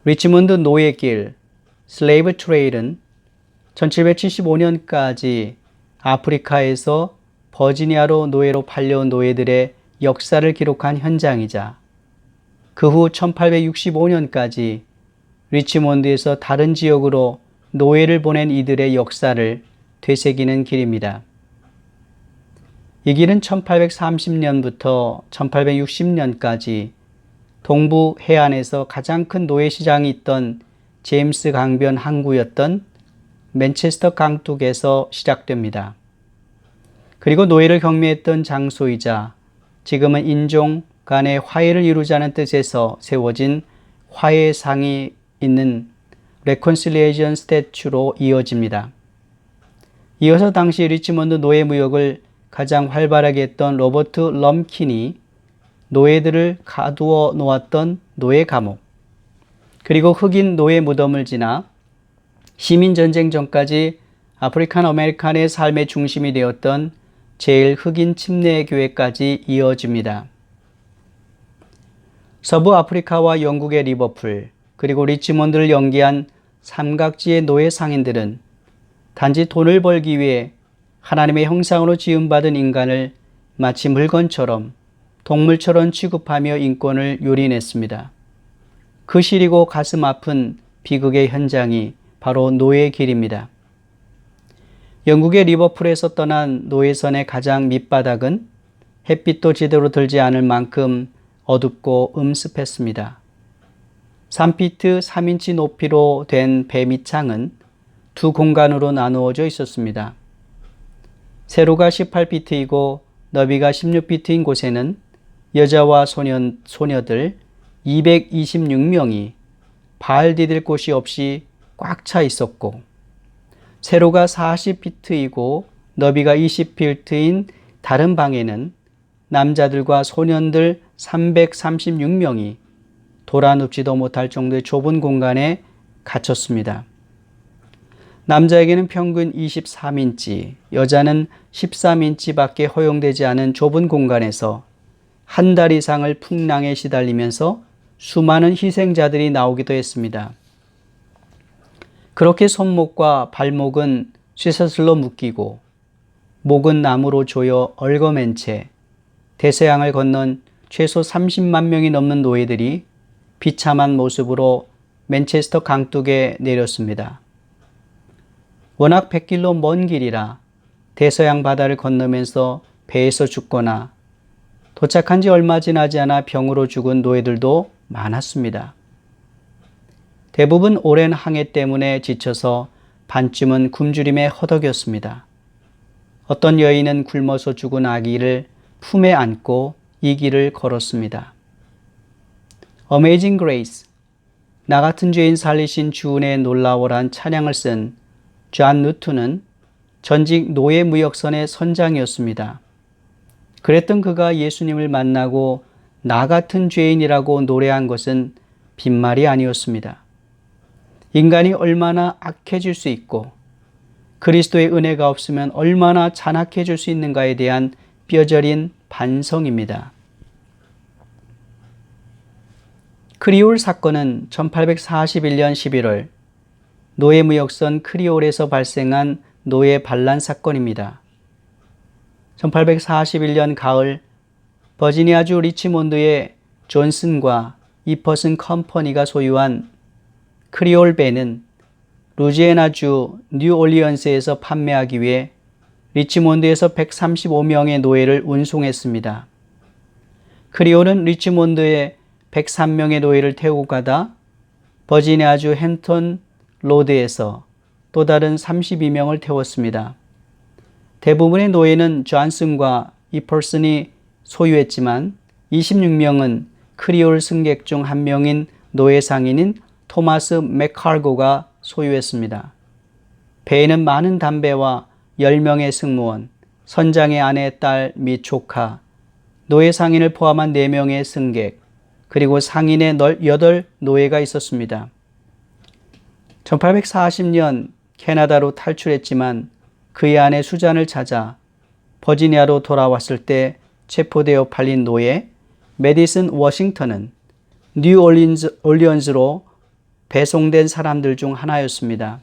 리치몬드 노예길, 슬레이브 트레이드는 1775년까지 아프리카에서 버지니아로 노예로 팔려온 노예들의 역사를 기록한 현장이자 그 후 1865년까지 리치몬드에서 다른 지역으로 노예를 보낸 이들의 역사를 되새기는 길입니다. 이 길은 1830년부터 1860년까지 동부 해안에서 가장 큰 노예 시장이 있던 제임스 강변 항구였던 맨체스터 강둑에서 시작됩니다. 그리고 노예를 경매했던 장소이자 지금은 인종 간의 화해를 이루자는 뜻에서 세워진 화해상이 있는 레콘실리에이션 스태츄로 이어집니다. 이어서 당시 리치몬드 노예 무역을 가장 활발하게 했던 로버트 럼킨이 노예들을 가두어 놓았던 노예 감옥, 그리고 흑인 노예 무덤을 지나 시민전쟁 전까지 아프리칸 아메리칸의 삶의 중심이 되었던 제일 흑인 침례교회까지 이어집니다. 서부 아프리카와 영국의 리버풀, 그리고 리치몬드를 연계한 삼각지의 노예 상인들은 단지 돈을 벌기 위해 하나님의 형상으로 지음받은 인간을 마치 물건처럼 동물처럼 취급하며 인권을 유린했습니다. 그 시리고 가슴 아픈 비극의 현장이 바로 노예의 길입니다. 영국의 리버풀에서 떠난 노예선의 가장 밑바닥은 햇빛도 제대로 들지 않을 만큼 어둡고 음습했습니다. 3피트 3인치 높이로 된 배 밑창은 두 공간으로 나누어져 있었습니다. 세로가 18피트이고 너비가 16피트인 곳에는 여자와 소녀들 226명이 발 디딜 곳이 없이 꽉 차 있었고, 세로가 40피트이고 너비가 20피트인 다른 방에는 남자들과 소년들 336명이 돌아눕지도 못할 정도의 좁은 공간에 갇혔습니다. 남자에게는 평균 23인치, 여자는 13인치밖에 허용되지 않은 좁은 공간에서 한 달 이상을 풍랑에 시달리면서 수많은 희생자들이 나오기도 했습니다. 그렇게 손목과 발목은 쇠사슬로 묶이고 목은 나무로 조여 얽어맨 채 대서양을 건넌 최소 30만 명이 넘는 노예들이 비참한 모습으로 맨체스터 강둑에 내렸습니다. 워낙 100길로 먼 길이라 대서양 바다를 건너면서 배에서 죽거나 도착한 지 얼마 지나지 않아 병으로 죽은 노예들도 많았습니다. 대부분 오랜 항해 때문에 지쳐서 반쯤은 굶주림에 허덕였습니다. 어떤 여인은 굶어서 죽은 아기를 품에 안고 이 길을 걸었습니다. Amazing Grace, 나 같은 죄인 살리신 주은혜의 놀라워란 찬양을 쓴 존 누튼은 전직 노예 무역선의 선장이었습니다. 그랬던 그가 예수님을 만나고 나 같은 죄인이라고 노래한 것은 빈말이 아니었습니다. 인간이 얼마나 악해질 수 있고 그리스도의 은혜가 없으면 얼마나 잔악해질 수 있는가에 대한 뼈저린 반성입니다. 크리올 사건은 1841년 11월 노예무역선 크리올에서 발생한 노예 반란 사건입니다. 1841년 가을 버지니아주 리치몬드의 존슨과 이퍼슨 컴퍼니가 소유한 크리올 배는 루지애나주 뉴올리언스에서 판매하기 위해 리치몬드에서 135명의 노예를 운송했습니다. 크리올은 리치몬드에 103명의 노예를 태우고 가다 버지니아주 햄턴 로드에서 또 다른 32명을 태웠습니다. 대부분의 노예는 존슨과 이퍼슨이 소유했지만 26명은 크리올 승객 중 한 명인 노예 상인인 토마스 맥칼고가 소유했습니다. 배에는 많은 담배와 10명의 승무원, 선장의 아내, 딸 및 조카, 노예 상인을 포함한 4명의 승객, 그리고 상인의 8 노예가 있었습니다. 1840년 캐나다로 탈출했지만 그의 아내 수잔을 찾아 버지니아로 돌아왔을 때 체포되어 팔린 노예 메디슨 워싱턴은 뉴올리언스로 배송된 사람들 중 하나였습니다.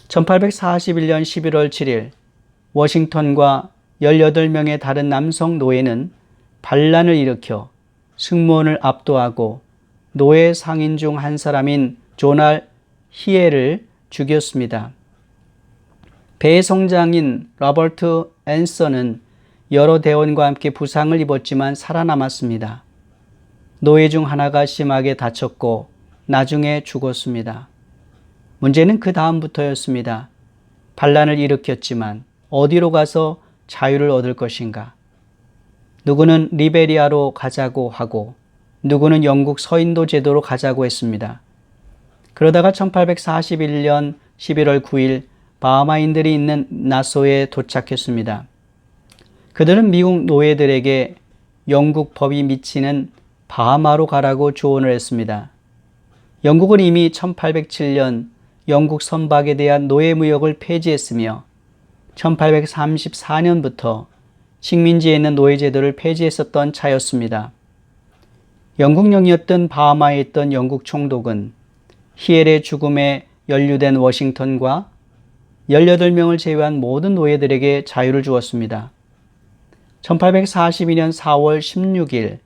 1841년 11월 7일 워싱턴과 18명의 다른 남성 노예는 반란을 일으켜 승무원을 압도하고 노예 상인 중 한 사람인 조날 히에를 죽였습니다. 배송장인 로버트 앤서는 여러 대원과 함께 부상을 입었지만 살아남았습니다. 노예 중 하나가 심하게 다쳤고 나중에 죽었습니다. 문제는 그 다음부터였습니다. 반란을 일으켰지만 어디로 가서 자유를 얻을 것인가? 누구는 리베리아로 가자고 하고 누구는 영국 서인도 제도로 가자고 했습니다. 그러다가 1841년 11월 9일 바하마인들이 있는 나소에 도착했습니다. 그들은 미국 노예들에게 영국 법이 미치는 바하마로 가라고 조언을 했습니다. 영국은 이미 1807년 영국 선박에 대한 노예 무역을 폐지했으며 1834년부터 식민지에 있는 노예 제도를 폐지했었던 차였습니다. 영국령이었던 바하마에 있던 영국 총독은 히엘의 죽음에 연루된 워싱턴과 18명을 제외한 모든 노예들에게 자유를 주었습니다. 1842년 4월 16일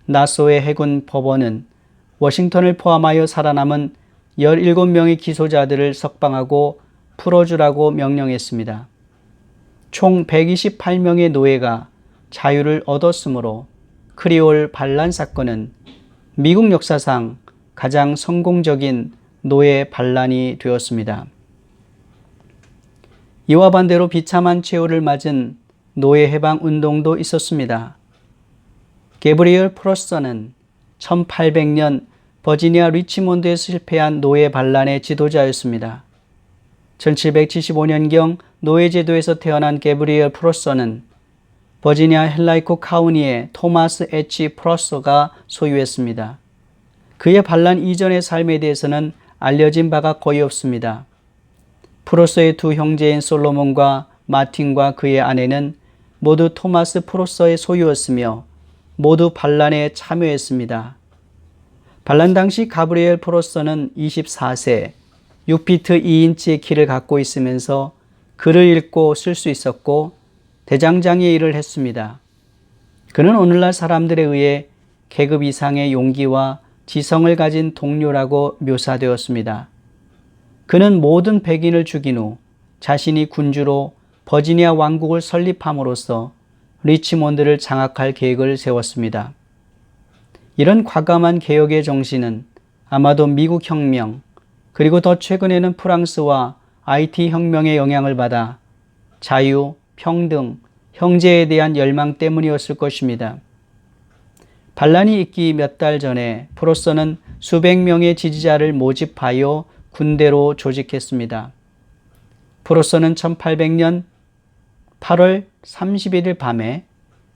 나소의 해군 법원은 워싱턴을 포함하여 살아남은 17명의 기소자들을 석방하고 풀어주라고 명령했습니다. 총 128명의 노예가 자유를 얻었으므로 크리올 반란 사건은 미국 역사상 가장 성공적인 노예 반란이 되었습니다. 이와 반대로 비참한 최후를 맞은 노예 해방 운동도 있었습니다. 게브리엘 프로스터는 1800년 버지니아 리치몬드에 실패한 노예 반란의 지도자였습니다. 1775년경 노예제도에서 태어난 게브리엘 프로스터는 버지니아 헬라이코 카우니의 토마스 H. 프로스터가 소유했습니다. 그의 반란 이전의 삶에 대해서는 알려진 바가 거의 없습니다. 프로서의 두 형제인 솔로몬과 마틴과 그의 아내는 모두 토마스 프로서의 소유였으며 모두 반란에 참여했습니다. 반란 당시 가브리엘 프로서는 24세, 6피트 2인치의 키를 갖고 있으면서 글을 읽고 쓸 수 있었고 대장장의 일을 했습니다. 그는 오늘날 사람들에 의해 계급 이상의 용기와 지성을 가진 동료라고 묘사되었습니다. 그는 모든 백인을 죽인 후 자신이 군주로 버지니아 왕국을 설립함으로써 리치몬드를 장악할 계획을 세웠습니다. 이런 과감한 개혁의 정신은 아마도 미국 혁명, 그리고 더 최근에는 프랑스와 IT 혁명의 영향을 받아 자유, 평등, 형제에 대한 열망 때문이었을 것입니다. 반란이 있기 몇 달 전에 프로서는 수백 명의 지지자를 모집하여 군대로 조직했습니다. 프로서는 1800년 8월 31일 밤에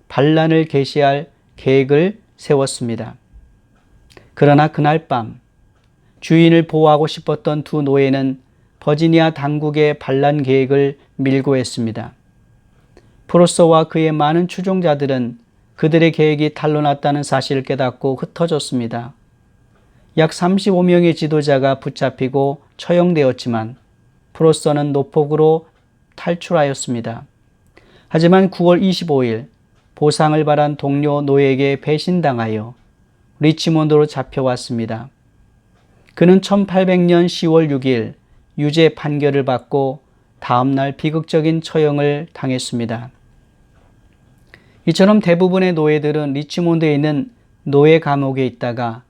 반란을 개시할 계획을 세웠습니다. 그러나 그날 밤 주인을 보호하고 싶었던 두 노예는 버지니아 당국의 반란 계획을 밀고 했습니다. 프로서와 그의 많은 추종자들은 그들의 계획이 탄로났다는 사실을 깨닫고 흩어졌습니다. 약 35명의 지도자가 붙잡히고 처형되었지만 프로서는 노폭으로 탈출하였습니다. 하지만 9월 25일 보상을 바란 동료 노예에게 배신당하여 리치몬드로 잡혀왔습니다. 그는 1800년 10월 6일 유죄 판결을 받고 다음날 비극적인 처형을 당했습니다. 이처럼 대부분의 노예들은 리치몬드에 있는 노예 감옥에 있다가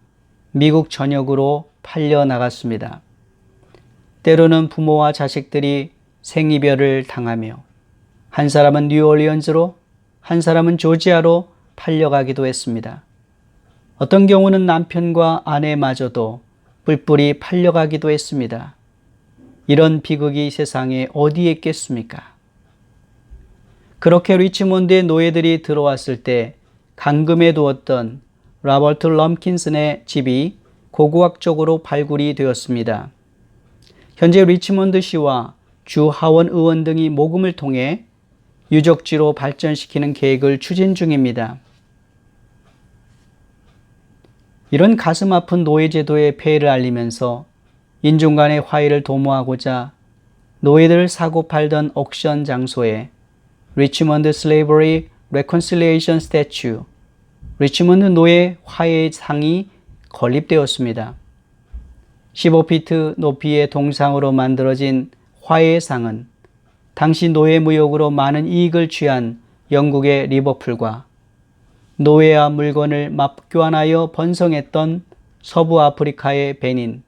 미국 전역으로 팔려 나갔습니다. 때로는 부모와 자식들이 생이별을 당하며 한 사람은 뉴올리언즈로, 한 사람은 조지아로 팔려가기도 했습니다. 어떤 경우는 남편과 아내마저도 뿔뿔이 팔려가기도 했습니다. 이런 비극이 세상에 어디에 있겠습니까? 그렇게 리치몬드의 노예들이 들어왔을 때 감금해 두었던 로버트 럼킨슨의 집이 고고학적으로 발굴이 되었습니다. 현재 리치몬드시와 주 하원 의원 등이 모금을 통해 유적지로 발전시키는 계획을 추진 중입니다. 이런 가슴 아픈 노예제도의 폐해를 알리면서 인종 간의 화해를 도모하고자 노예들을 사고 팔던 옥션 장소에 리치먼드 슬레이버리 레콘실리에이션 스태츄, 리치먼드 노예 화해의 상이 건립되었습니다. 15피트 높이의 동상으로 만들어진 화해의 상은 당시 노예 무역으로 많은 이익을 취한 영국의 리버풀과 노예와 물건을 맞교환하여 번성했던 서부 아프리카의 베닌,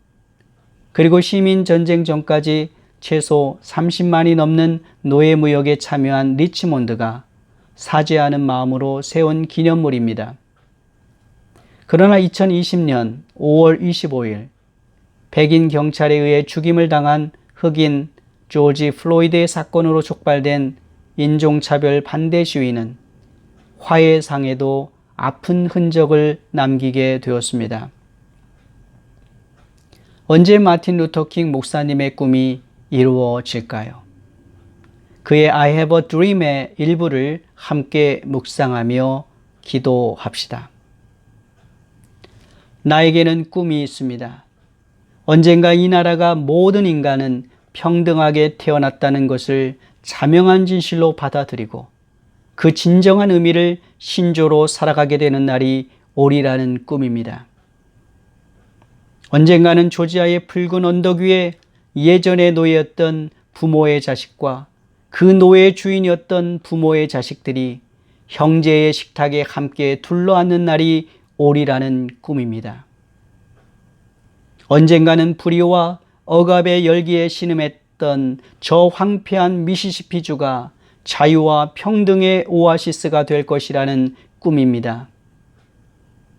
그리고 시민전쟁 전까지 최소 30만이 넘는 노예 무역에 참여한 리치몬드가 사죄하는 마음으로 세운 기념물입니다. 그러나 2020년 5월 25일 백인 경찰에 의해 죽임을 당한 흑인 조지 플로이드의 사건으로 촉발된 인종차별 반대 시위는 화해의 상에도 아픈 흔적을 남기게 되었습니다. 언제 마틴 루터킹 목사님의 꿈이 이루어질까요? 그의 I have a dream의 일부를 함께 묵상하며 기도합시다. 나에게는 꿈이 있습니다. 언젠가 이 나라가 모든 인간은 평등하게 태어났다는 것을 자명한 진실로 받아들이고 그 진정한 의미를 신조로 살아가게 되는 날이 오리라는 꿈입니다. 언젠가는 조지아의 붉은 언덕 위에 예전의 노예였던 부모의 자식과 그 노예의 주인이었던 부모의 자식들이 형제의 식탁에 함께 둘러앉는 날이 오리라는 꿈입니다. 언젠가는 불의와 억압의 열기에 신음했던 저 황폐한 미시시피주가 자유와 평등의 오아시스가 될 것이라는 꿈입니다.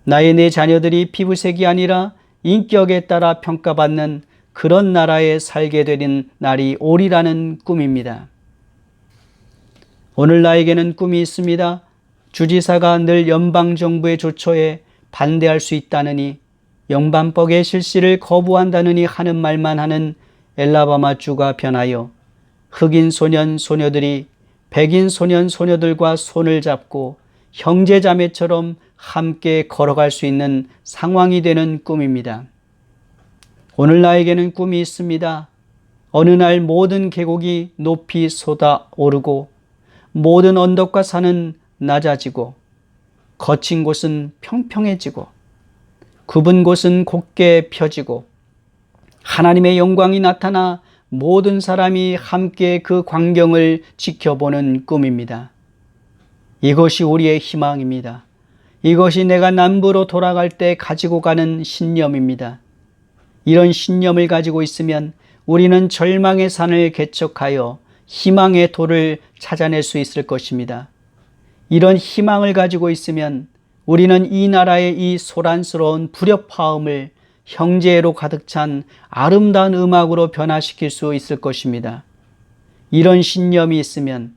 나의 네 자녀들이 피부색이 아니라 인격에 따라 평가받는 그런 나라에 살게 되는 날이 오리라는 꿈입니다. 오늘 나에게는 꿈이 있습니다. 주지사가 늘 연방정부의 조처에 반대할 수 있다느니 영반법의 실시를 거부한다느니 하는 말만 하는 엘라바마 주가 변하여 흑인 소년 소녀들이 백인 소년 소녀들과 손을 잡고 형제자매처럼 함께 걸어갈 수 있는 상황이 되는 꿈입니다. 오늘 나에게는 꿈이 있습니다. 어느 날 모든 계곡이 높이 솟아오르고 모든 언덕과 산은 낮아지고 거친 곳은 평평해지고 굽은 곳은 곧게 펴지고 하나님의 영광이 나타나 모든 사람이 함께 그 광경을 지켜보는 꿈입니다. 이것이 우리의 희망입니다. 이것이 내가 남부로 돌아갈 때 가지고 가는 신념입니다. 이런 신념을 가지고 있으면 우리는 절망의 산을 개척하여 희망의 도를 찾아낼 수 있을 것입니다. 이런 희망을 가지고 있으면 우리는 이 나라의 이 소란스러운 불협화음을 형제로 가득 찬 아름다운 음악으로 변화시킬 수 있을 것입니다. 이런 신념이 있으면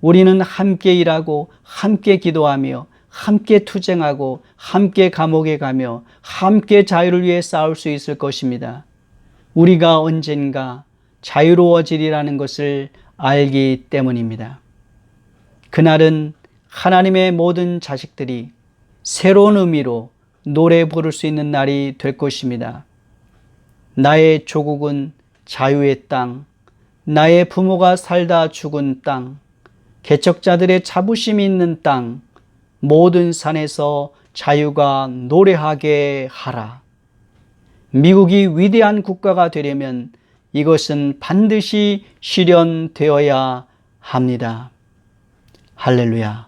우리는 함께 일하고 함께 기도하며 함께 투쟁하고 함께 감옥에 가며 함께 자유를 위해 싸울 수 있을 것입니다. 우리가 언젠가 자유로워지리라는 것을 알기 때문입니다. 그날은 하나님의 모든 자식들이 새로운 의미로 노래 부를 수 있는 날이 될 것입니다. 나의 조국은 자유의 땅, 나의 부모가 살다 죽은 땅, 개척자들의 자부심이 있는 땅, 모든 산에서 자유가 노래하게 하라. 미국이 위대한 국가가 되려면 이것은 반드시 실현되어야 합니다. 할렐루야.